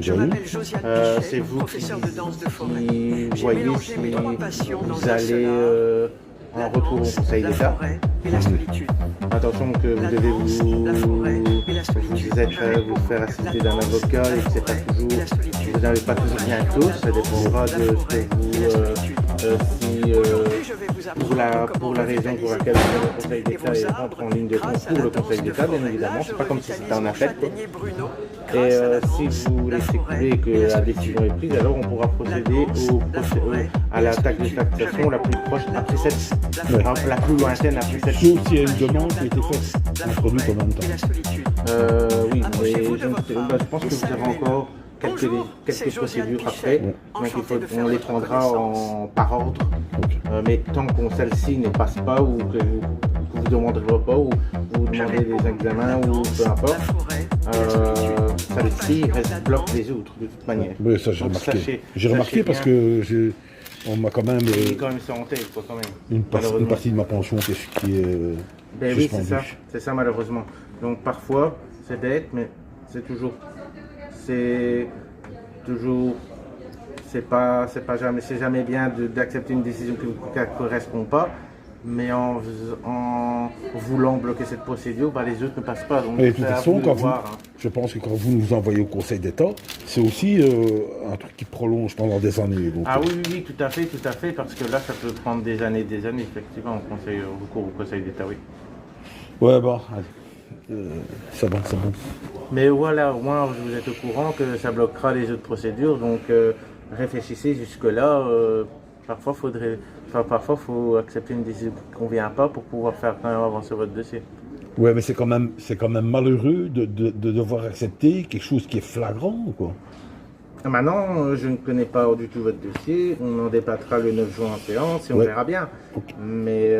c'est déjà eu. C'est vous professeur de danse de forêt. qui J'ai voyez mélangé si mes trois passions dans vous un allez seul art. en retour au Conseil La d'État. forêt et la solitude. Attention que vous La devez danse, la forêt et la solitude. vous faire assister d'un avocat et que c'est pas toujours, La solitude. vous n'avez pas toujours bien tous, ça dépendra de ce que pour la raison pour laquelle le Conseil d'État entre en ligne de compte pour le Conseil d'État, bien évidemment, c'est pas comme si c'était en appel. Et si vous laissez couler que la décision est prise, alors on pourra procéder à la taxe de taxation la plus proche après la plus lointaine après cette. Sauf s'il y a une demande qui a été faite, introduite en même temps. Oui, mais je pense que vous avez encore quelques procédures après, donc on les prendra par ordre. Mais tant qu'on celle-ci ne passe pas ou que vous ne demanderez pas ou vous demandez des examens ou peu importe, celle-ci bloque les autres de toute manière. Oui, ça j'ai Donc, remarqué. J'ai remarqué parce que on m'a quand même, j'ai quand même ça en tête, quoi, quand même. une partie de ma pension qui est Ben oui, suspendue. c'est ça malheureusement. Donc parfois, c'est bête, mais c'est toujours, c'est jamais bien d'accepter une décision qui ne correspond pas, mais en voulant bloquer cette procédure, les autres ne passent pas. Donc, Et de toute c'est à façon, vous de quand voir, hein. je pense que quand vous nous envoyez au Conseil d'État, c'est aussi un truc qui prolonge pendant des années. Donc, Ah oui, tout à fait, parce que là, ça peut prendre des années, effectivement, au recours au Conseil d'État, oui. Ouais, bon, allez. C'est bon. Mais voilà, au moins vous êtes au courant que ça bloquera les autres procédures, donc réfléchissez jusque-là. Parfois, faut accepter une décision qui ne convient pas pour pouvoir faire quand même avancer votre dossier. Ouais, mais c'est quand même malheureux de devoir accepter quelque chose qui est flagrant, quoi. Maintenant, je ne connais pas du tout votre dossier, on en débattra le 9 juin en séance et on verra bien. Ok. Mais